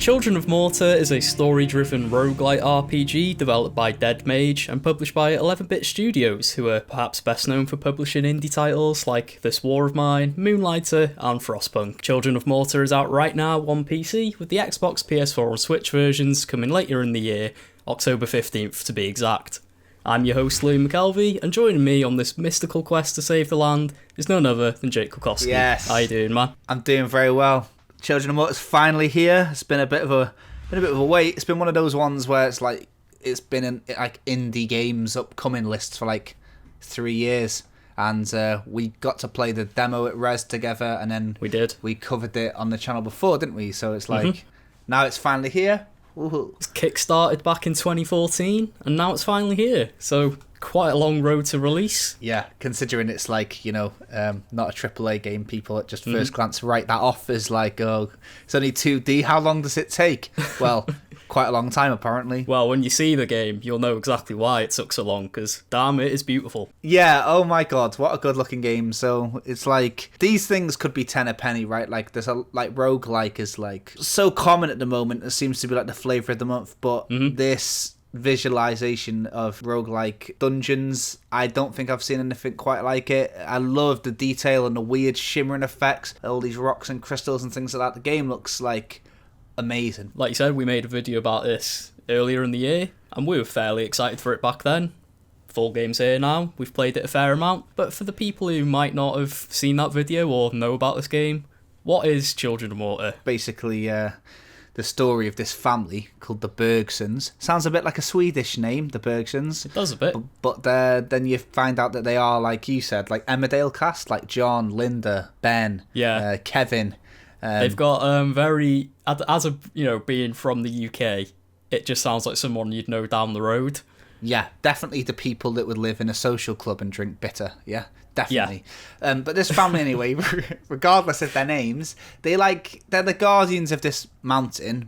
Children of Morta is a story-driven roguelite RPG developed by Dead Mage and published by 11-Bit Studios, who are perhaps best known for publishing indie titles like This War of Mine, Moonlighter, and Frostpunk. Children of Morta is out right now on PC, with the Xbox, PS4 and Switch versions coming later in the year, October 15th to be exact. I'm your host, Liam McKelvey, and joining me on this mystical quest to save the land is none other than Jake Kukowski. Yes. How you doing, man? I'm doing very well. Children of Morta''s finally here. It's been a bit of a wait. It's been one of those ones where it's been in like indie games upcoming lists for like 3 years, and we got to play the demo at Res together, and then we covered it on the channel before, didn't we? So it's like now it's finally here. Woohoo. It's kickstarted back in 2014, and now it's finally here. So quite a long road to release. Yeah, considering it's like, not a AAA game, people at just first glance write that off as like, oh, it's only 2D, how long does it take? Well, quite a long time apparently. Well, when you see the game, you'll know exactly why it took so long, because damn, it is beautiful. Yeah, oh my god, what a good looking game. So it's like, these things could be 10 a penny, right? Like there's a roguelike is like so common at the moment. It seems to be like the flavour of the month, but this visualization of roguelike dungeons, I don't think I've seen anything quite like it. I love the detail and the weird shimmering effects, all these rocks and crystals and things like that. The game looks like amazing. Like you said, we made a video about this earlier in the year, and we were fairly excited for it back then. Full game's here now, we've played it a fair amount, but for the people who might not have seen that video or know about this game, what is Children of Morta? Basically, the story of this family called the Bergsons. Sounds a bit like a Swedish name, the Bergsons. It does a bit. But then you find out that they are, like you said, like Emmerdale cast, like John, Linda, Ben, Kevin. They've got very, as a being from the UK, it just sounds like someone you'd know down the road. Yeah, definitely the people that would live in a social club and drink bitter. Yeah, definitely. Yeah. But this family anyway, regardless of their names, they're the guardians of this mountain,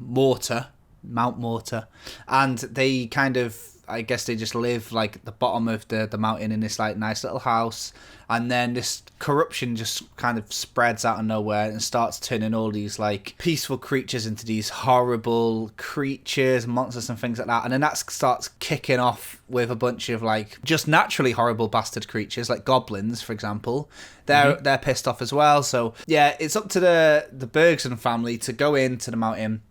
Mount Morta, and they kind of, I guess they just live like at the bottom of the mountain in this like nice little house, and then this corruption just kind of spreads out of nowhere and starts turning all these like peaceful creatures into these horrible creatures, monsters and things like that. And then that starts kicking off with a bunch of like just naturally horrible bastard creatures like goblins, for example. They're pissed off as well. So yeah, it's up to the Bergson family to go into the mountain,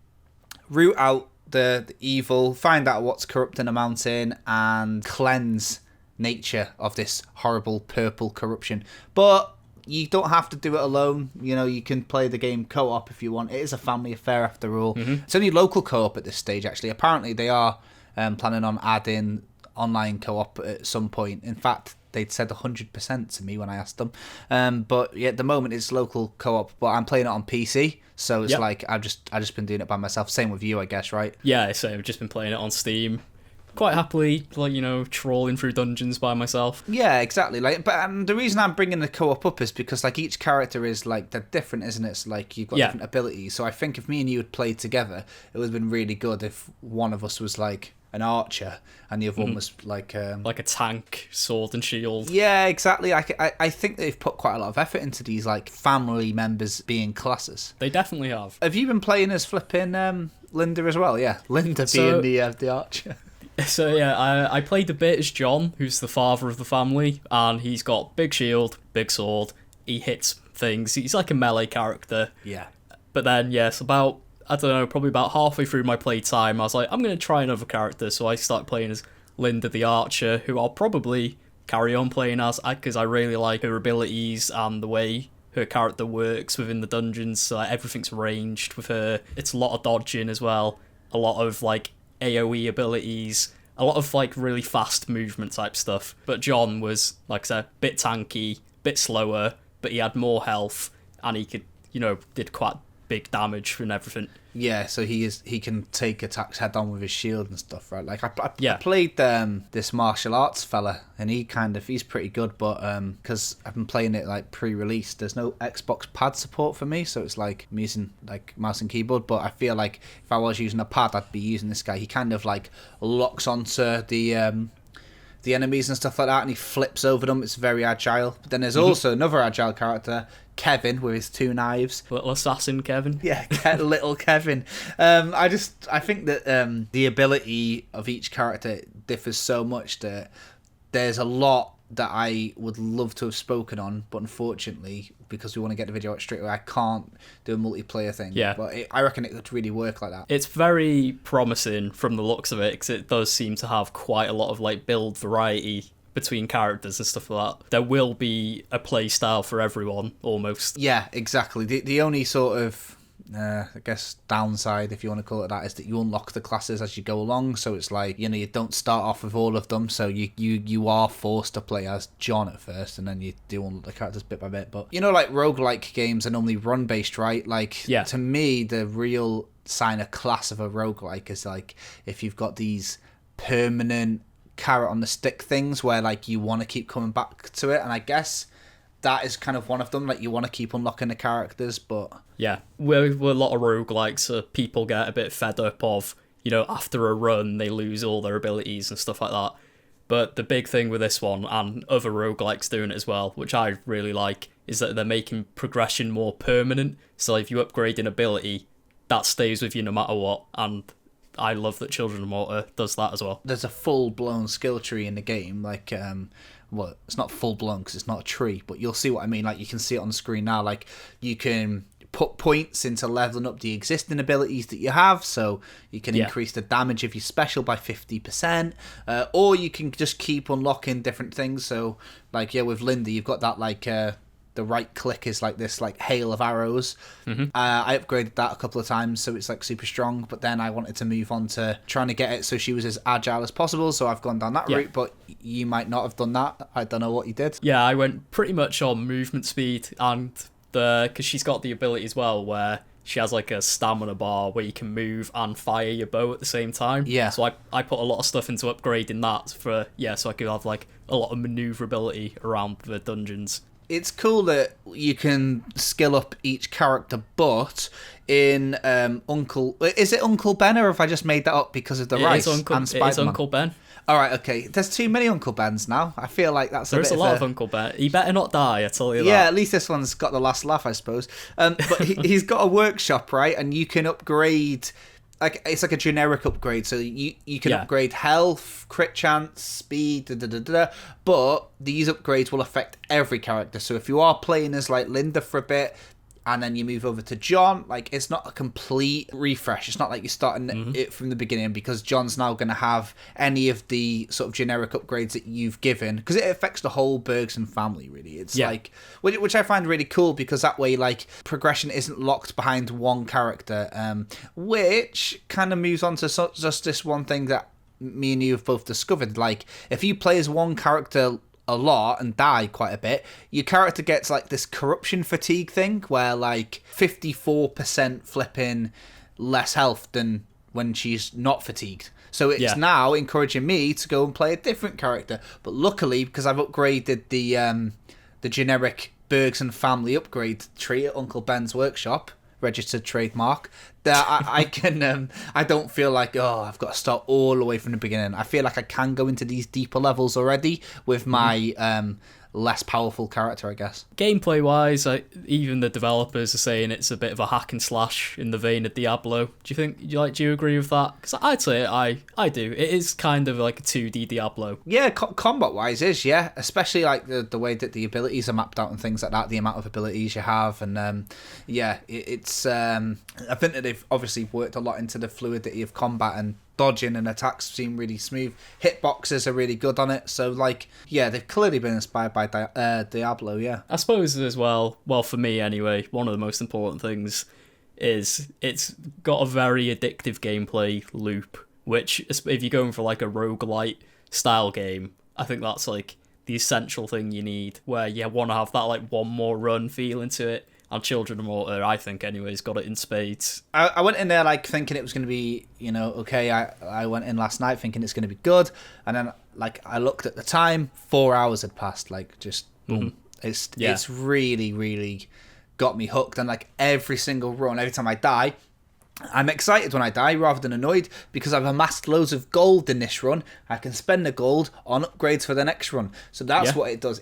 root out the evil, find out what's corrupting the mountain, and cleanse nature of this horrible purple corruption. But you don't have to do it alone. You can play the game co-op if you want. It is a family affair after all. It's only local co-op at this stage, actually. Apparently they are planning on adding online co-op at some point. In fact, they'd said 100% to me when I asked them. But yeah, at the moment it's local co-op, but I'm playing it on PC. So it's like I've just been doing it by myself. Same with you, I guess, right? Yeah, so I've just been playing it on Steam. Quite happily, trawling through dungeons by myself. Yeah, exactly. But the reason I'm bringing the co-op up is because each character is they're different, isn't it? It's you've got different abilities. So I think if me and you had played together, it would have been really good if one of us was an archer and the other one was like a tank, sword and shield. Yeah, exactly. I think they've put quite a lot of effort into these family members being classes. They definitely have. Have you been playing as flipping Linda as well? Yeah, Linda being the archer. So yeah, I played a bit as John, who's the father of the family, and he's got big shield, big sword, he hits things, he's like a melee character. Yeah. But then, yes, probably about halfway through my playtime, I was like, I'm going to try another character, so I started playing as Linda the Archer, who I'll probably carry on playing as, because I really like her abilities and the way her character works within the dungeons, so everything's ranged with her. It's a lot of dodging as well, a lot of AoE abilities, a lot of really fast movement type stuff. But John was, like I said, a bit tanky, bit slower, but he had more health, and he could, did quite big damage and everything. Yeah, so he can take attacks head on with his shield and stuff, right? I played this martial arts fella, and he's pretty good, but because I've been playing it pre-release, there's no Xbox pad support for me, so it's I'm using mouse and keyboard. But I feel if I was using a pad, I'd be using this guy. He kind of locks onto the the enemies and stuff like that, and he flips over them. It's very agile. But then there's also another agile character, Kevin, with his 2 knives. Little assassin Kevin. Yeah, little Kevin. I think that the ability of each character differs so much that there's a lot that I would love to have spoken on, but unfortunately, because we want to get the video out straight away, I can't do a multiplayer thing. Yeah. But I reckon it could really work like that. It's very promising from the looks of it, because it does seem to have quite a lot of like build variety between characters and stuff like that. There will be a play style for everyone, almost. Yeah, exactly. The only sort of I guess downside, if you want to call it that, is that you unlock the classes as you go along. So it's like, you know, you don't start off with all of them, so you are forced to play as John at first, and then you do unlock the characters bit by bit. But you know, like roguelike games are normally run based, right? Like, yeah. To me, the real sign of class of a roguelike is like if you've got these permanent carrot on the stick things where like you want to keep coming back to it, and I guess that is kind of one of them. Like, you want to keep unlocking the characters, but yeah, with a lot of roguelikes, people get a bit fed up of, you know, after a run they lose all their abilities and stuff like that. But the big thing with this one, and other roguelikes doing it as well, which I really like, is that they're making progression more permanent. So if you upgrade an ability, that stays with you no matter what, and I love that Children of Morta does that as well. There's a full-blown skill tree in the game, like, well, it's not full-blown because it's not a tree, but you'll see what I mean. Like, you can see it on the screen now. Like, you can put points into leveling up the existing abilities that you have, so you can increase the damage of your special by 50%, or you can just keep unlocking different things. So, like, yeah, with Linda, you've got that, like, the right click is like this like hail of arrows. I upgraded that a couple of times, so it's like super strong, but then I wanted to move on to trying to get it so she was as agile as possible, so I've gone down that route. But you might not have done that. I don't know what you did. Yeah, I went pretty much on movement speed, and because she's got the ability as well where she has like a stamina bar where you can move and fire your bow at the same time. Yeah. So I put a lot of stuff into upgrading that for, so I could have like a lot of maneuverability around the dungeons. It's cool that you can skill up each character, but in is it Uncle Ben, or have I just made that up because of the rice and Spider-Man? It's Uncle Ben. All right, okay. There's too many Uncle Bens now. I feel like that's There's a lot of Uncle Ben. He better not die, I tell you that. Yeah, at least this one's got the last laugh, I suppose. But he's got a workshop, right? And you can upgrade. Like, it's like a generic upgrade, so you can upgrade health, crit chance, speed, but these upgrades will affect every character. So if you are playing as like Linda for a bit, and then you move over to John, like, it's not a complete refresh. It's not like you're starting it from the beginning, because John's now going to have any of the sort of generic upgrades that you've given, because it affects the whole Bergson family, really. It's like, which I find really cool, because that way, like, progression isn't locked behind one character, which kind of moves on to just this one thing that me and you have both discovered. Like, if you play as one character a lot and die quite a bit, your character gets like this corruption fatigue thing where like 54% flipping less health than when she's not fatigued. So it's now encouraging me to go and play a different character. But luckily, because I've upgraded the generic Bergson family upgrade tree at Uncle Ben's workshop, registered trademark, that I can I don't feel like, oh, I've got to start all the way from the beginning. I feel like I can go into these deeper levels already with my less powerful character, I guess. Gameplay wise, even the developers are saying it's a bit of a hack and slash in the vein of Diablo. Do you agree with that? Because I'd say I do. It is kind of like a 2D Diablo. Yeah, combat wise is, especially like the way that the abilities are mapped out and things like that, the amount of abilities you have, and it's I think that they've obviously worked a lot into the fluidity of combat, and dodging and attacks seem really smooth. Hitboxes are really good on it. So, like, they've clearly been inspired by Diablo, I suppose as well for me anyway, one of the most important things is it's got a very addictive gameplay loop, which, if you're going for, like, a roguelite style game, I think that's, like, the essential thing you need, where you want to have that, like, one more run feeling to it. And Children of Morta, I think, anyways, got it in spades. I went in there, like, thinking it was going to be, okay. I went in last night thinking it's going to be good. And then, like, I looked at the time, 4 hours had passed. Like, just, boom. It's really, really got me hooked. And, like, every single run, every time I die, I'm excited when I die rather than annoyed because I've amassed loads of gold in this run. I can spend the gold on upgrades for the next run. So that's what it does.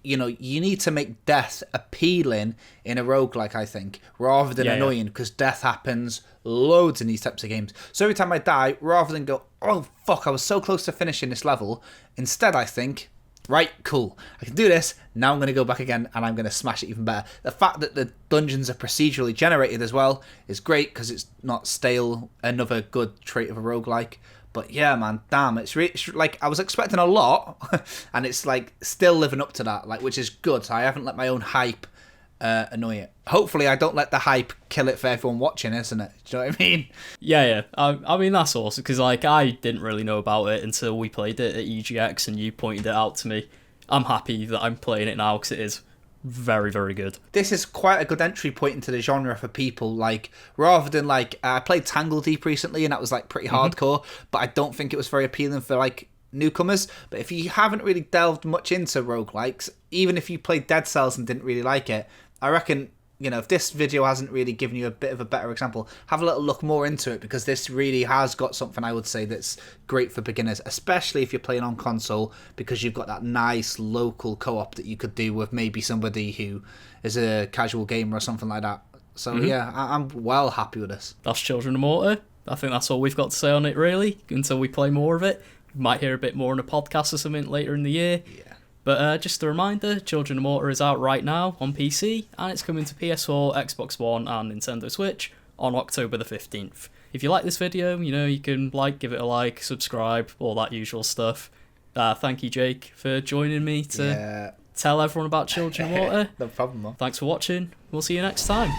You need to make death appealing in a roguelike, I think, rather than annoying, because death happens loads in these types of games. So every time I die, rather than go, oh fuck, I was so close to finishing this level, instead I think, right, cool, I can do this, now I'm going to go back again and I'm going to smash it even better. The fact that the dungeons are procedurally generated as well is great because it's not stale, another good trait of a roguelike. But yeah, man, damn, it's like, I was expecting a lot and it's like still living up to that, like, which is good. So I haven't let my own hype annoy it. Hopefully I don't let the hype kill it for everyone watching, isn't it? Do you know what I mean? Yeah. I mean, that's awesome, because like I didn't really know about it until we played it at EGX and you pointed it out to me. I'm happy that I'm playing it now because it is very, very good. This is quite a good entry point into the genre for people, like, rather than like, I played Tangle Deep recently and that was like pretty hardcore, but I don't think it was very appealing for like newcomers. But if you haven't really delved much into roguelikes, even if you played Dead Cells and didn't really like it, I reckon, if this video hasn't really given you a bit of a better example, have a little look more into it, because this really has got something, I would say, that's great for beginners, especially if you're playing on console, because you've got that nice local co-op that you could do with maybe somebody who is a casual gamer or something like that. So yeah, I'm well happy with this. That's Children of Morta. I think that's all we've got to say on it, really, until we play more of it. We might hear a bit more on a podcast or something later in the year. Yeah. But just a reminder, Children of Morta is out right now on PC, and it's coming to PS4, Xbox One, and Nintendo Switch on October the 15th. If you like this video, you can give it a like, subscribe, all that usual stuff. Thank you, Jake, for joining me to tell everyone about Children of Morta. No problem, man. Thanks for watching. We'll see you next time.